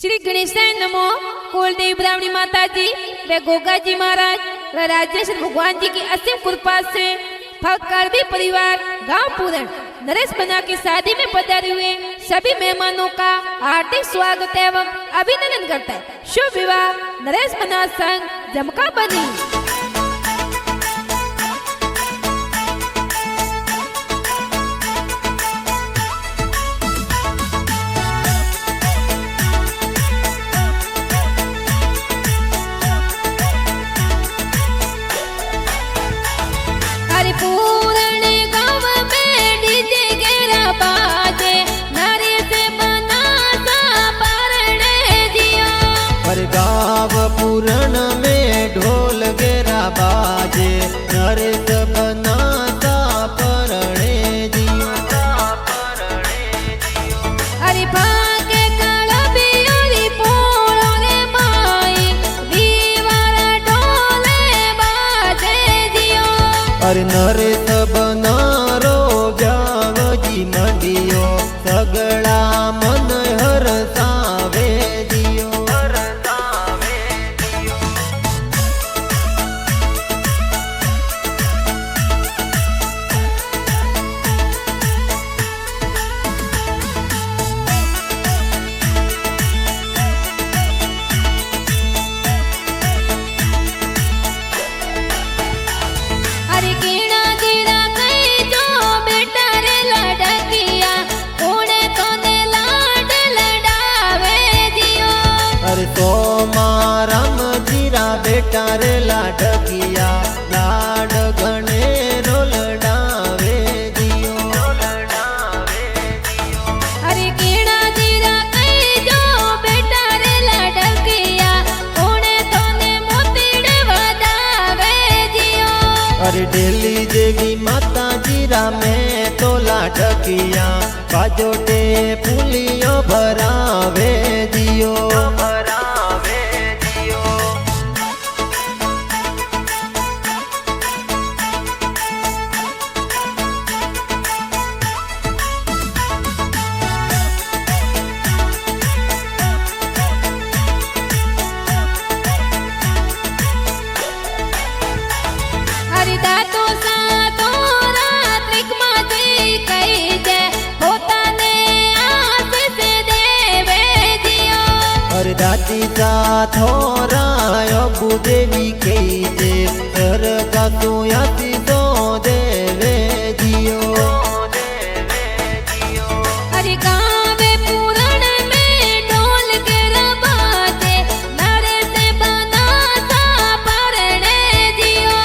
श्री गणेशाय नमो। कुलदेवी ब्राह्मणी माता जी व गोगा जी महाराज व राजेश्वर भगवान जी की असीम कृपा से फकरबी परिवार गांव पूरण नरेश बना की शादी में पधारे हुए सभी मेहमानों का हार्दिक स्वागत एवं अभिनंदन करता है। शुभ विवाह नरेश बना संग जमका बनी। गाँव पूरण में ढोल गेरा बाजे नरेश बनाता परणे जियो। अरे भागे कलबियोरी पोलो रे माई दीवारा ढोले बाजे जियो। अरे नरेश बनारो ब्यावजी मंडियो सगळा मन हरसावे जियो। तो मारम जीरा बेटा रे लाडकिया लाड गणे रोलडावे दियो। अरे केड़ा जीरा कई जो बेटा रे लाडकिया कोने तोने मोतीड़े वदावे दियो। अरे डेली देवी माता जीरा में तो लाडकिया बाजोटे पुलियो भरावे दियो। दाती सा थोरा योगु देवी कही जे सर का तू याती दो देवे जियो। अरे गावे पूरण में ढोल के रबाजे नरेश बनाता परणे जियो।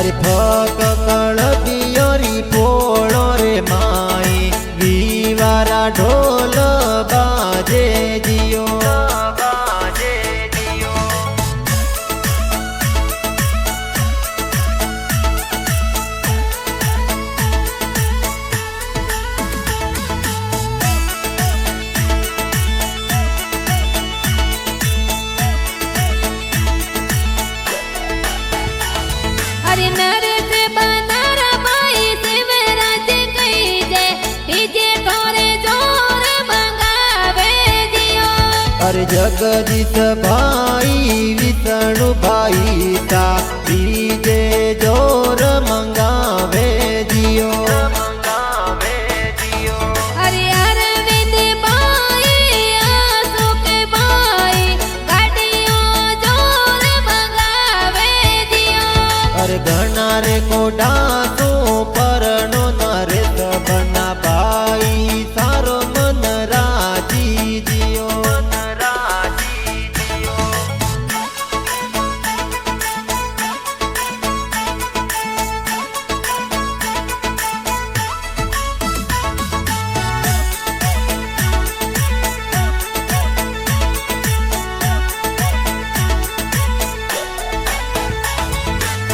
अरे फक कलबियोरी पोलो रे माई दीवारा ढोल बाजे जियो। अरे जगदीश भाई विष्णु भाई ता डीजे जोर मंगावे जियो। अरे अरविंद भाई अशोक भाई गाड़ियों जोर मंगावे जियो। अरे घना रे कोडा तो परनो नरेश बना भाई सारो मन राजी जियो।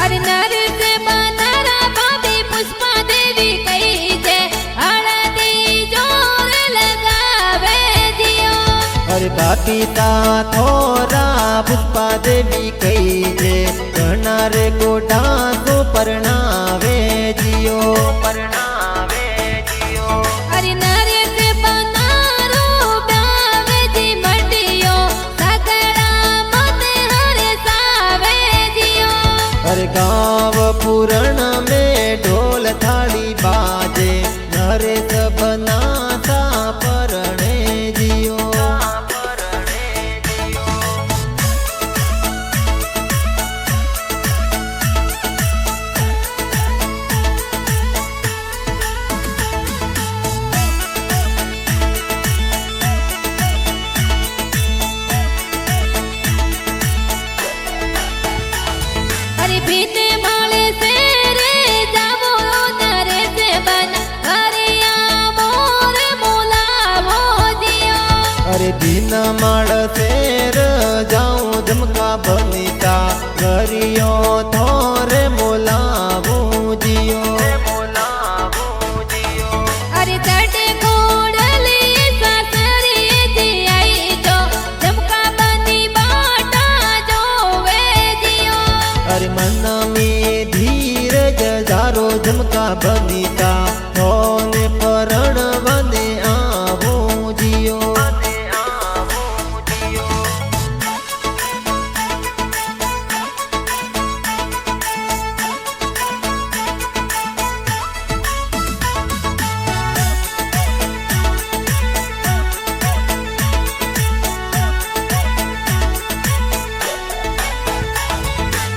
अरे नरेश बनारा भाभी पुष्पा देवी कही जे हळदी जोर लगावे जियो। अरे बापी ता थोरा पुष्पा देवी कही जे घना रे गोडा तो परणावे जियो। अरे नरेश बनारो ब्यावे जी मंडियो बिन माड़ शेर जाऊं झमका बनीता गरियो थोरे मोलावू जियो अरे चढ़े घोड़ले सासरे जी आई जो झमका बनी बाटा जो वे जियो अरे मन में धीरज जारो झमका बनीता थोने परण वने आवो जियो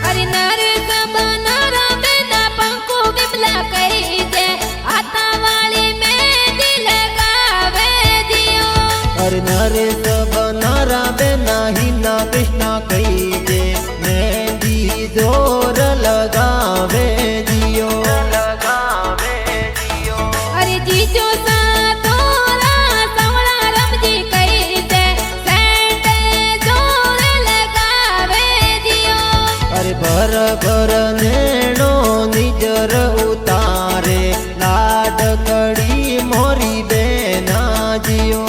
अरे नरेश बनारा बेना पंको विमला कही जे आता वाली मेहंदी लगावे जियो अरे नरेश बनारा बेना हिना कृष्णा कही दे मेहंदी जोर लगावे जियो अरे जीजो सा तोरा सवड़ा रमजी कही जे सेंट जोर लगावे जियो अरे भर भर नेणो निजर उतारे लाड कड़ी मोरी बेना जियो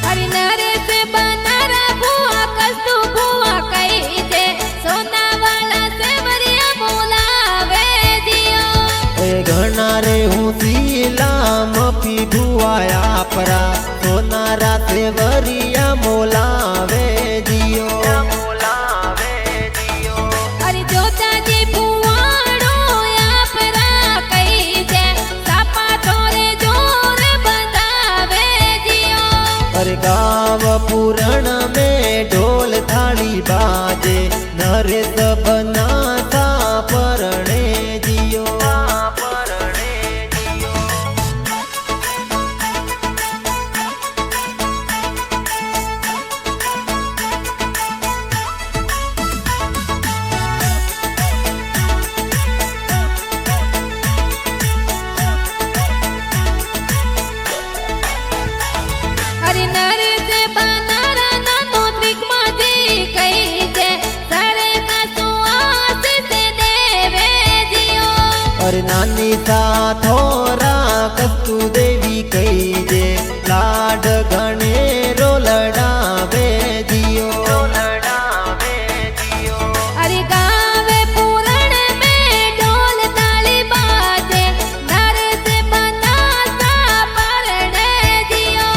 अरे नरेश बनारा बुआ कस्तू बुआ कही जे सोना वाला सेवरिया बोलावे जियो ए घना रे हूँ सीला मफी भुआया परा सोनारा सेवरिया मोलावे जियो अरे जोता जी बुआड़ो या परा कही जे सापा थोरे जोर बंधावे जियो अरे गाव पूरण में ढोल थाली बाजे नरेश बनाता परणे जियो अरे नरेश बनारा नानो त्रिकमा जी कही जे सारे का सुआस से देवे जियो अरे नानी सा थोरा कस्तु देवी कही दे लाड घणे रो लड़ावे जियो अरे गावे पूरण में ढोल ताली बाजे नरेश बनाता परणे जियो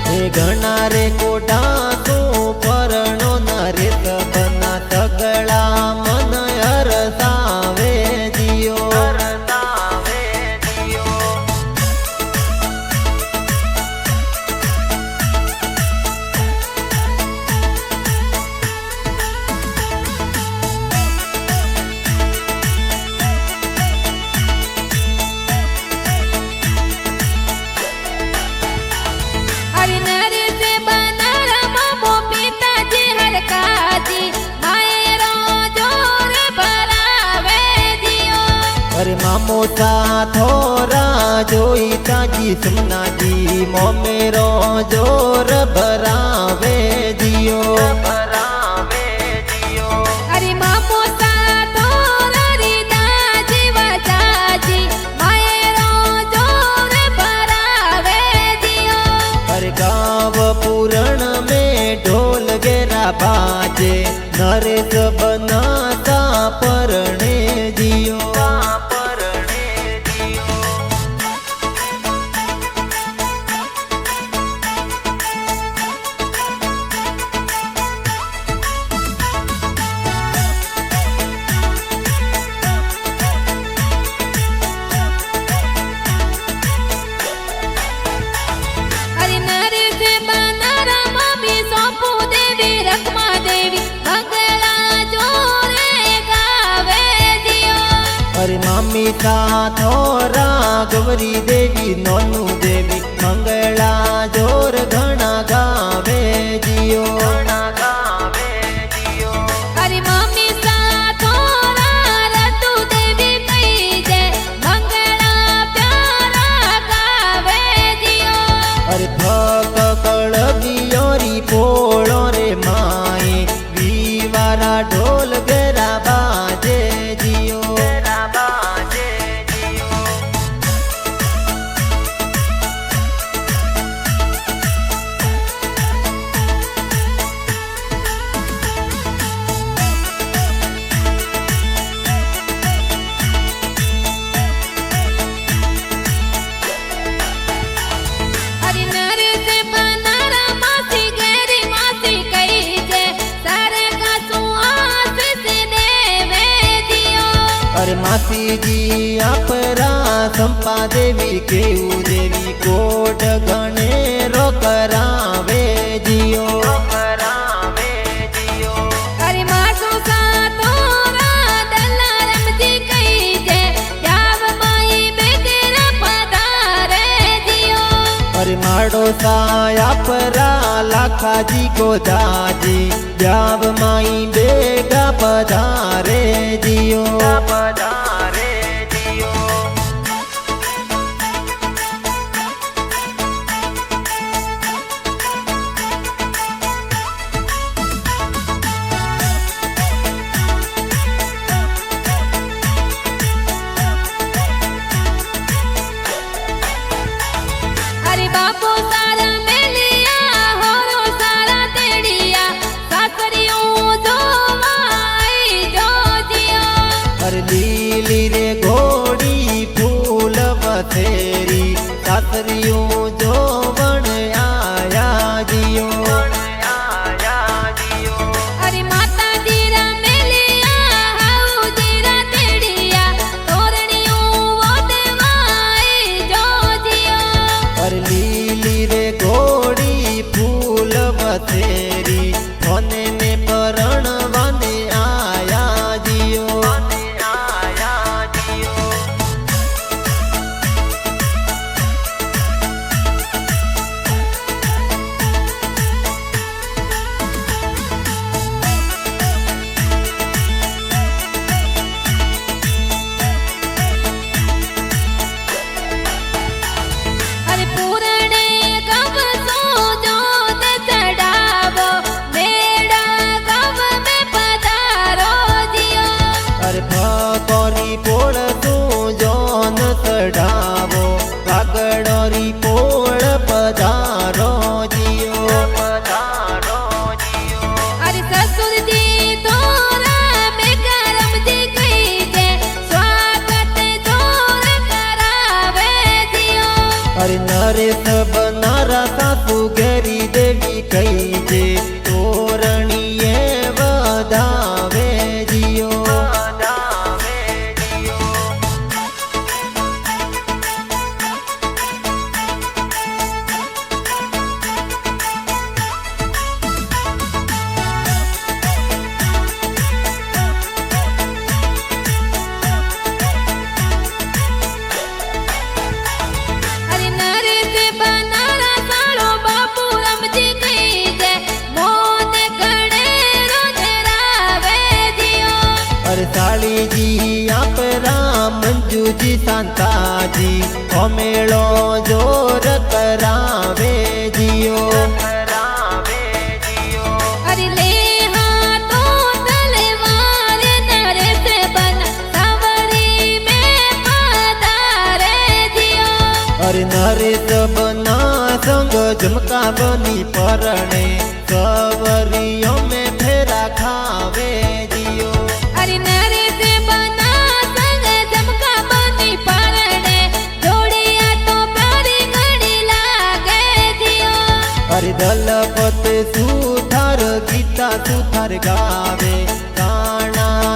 हे घना रे कोडा तो परણો नरेश बना तगड़ा मन हरसावे जियो अरे नरेश बनारा मामो पिताजी हरकाजी मायरो जोर भरावे जियो अरे मामो सा थोरा जोई ताजी सुमनाजी मोमेरो जोर भरावे जियो अरे मामो सा तोरा रीदा जीवा जाजी मायरो जोर भरावे जियो अरे गाव पूरण में ढोल गेरा बाजे नरेश बनाता परणे जियो अरे नरेश बनारा मम्मी सोपू देवी रखमा देवी मंगला जोरे गावे जियो अरे मामी सा थोरा ગૌરી દેવી નોનું દેવી મંગળા જોર ઘણા ગાવે જીઓ અરે મમ્મી સાથોરા રતુ દેવી કઈ જે મંગળા પ્યારા ગાવે જીઓ અરે ફક કળબિયોરી પોળો રે માએ વીવારા ઢોલ ગેરા બાજે જીઓ અરે નરેશ બનારા માસી ગેરી માસી કઈ જે સારે કાસું આશીષ દેવે જીઓ અરે માસીજી આપરા સંપા દેવી કેવું દેવી કોટ ગણેરો કરાવે જીઓ અરે માસુ સાથોરા દલારમજી કઈ જે જાવ માઈ બેગર પધારે જીઓ અરે માડો સાયાપરા લાખાજી ગોદાજી જાવ માઈ બેગા પધારે જીઓ અરે બાપો સારા મેલિયા હોરો સારા તેડિયા સાસરીઓ જોવાઈ જોજિયા અરે લીલી રે ઘોડી ફૂલ વથેરી સાસરીયું જોવણ આયા જીઓ અરે માતાજી રા મેલિયા હાઉજી રા તેડિયા તોરણીઓ વોદવાઈ જોજિયા અરે લીલી રે ઘોડી ફૂલ વથેરી મને ને પરણવાને આયા જીઓ અરે પૂરણે ગવસો જોત ચડાવો મેળા ગવ મે પધારો જીઓ અરે ફકોરી પોળ તું જોન ચઢાવો કાગડોરી પોળ પધારો જીઓ અરે સસુરજી તોરા બેગરમજી કઈ જે સ્વાગત જોર કરાવે જીઓ અરે નરેશ બનારા સાસુ ગેરી દેવી કઈ છે તોરણીએ વધાવે જીઓ અરે નરેશ બનારા સાળો બાપુ રમજી કઈ જે મોન ગણેરો ધરાવે જીઓ અરે સાળીજી આપરા મંજુજી શાંતાજી અમેળો જોર કરાવે જીઓ અરે લે હાથો તલવાર નરેશ બન સાવરી મે પધારે જીઓ અરે નરેશ બના સંગ ઝુમકા બની પરણે સવરીઓ મેં ફેરા ખાવે જીઓ અરે નરેશ બના સંગ જમકા બની પરણે જોડિયા તો પ્યારી ઘણી લાગે જીઓ અરે દલપત સુથાર ગીતા સુથાર ગાવે કાણા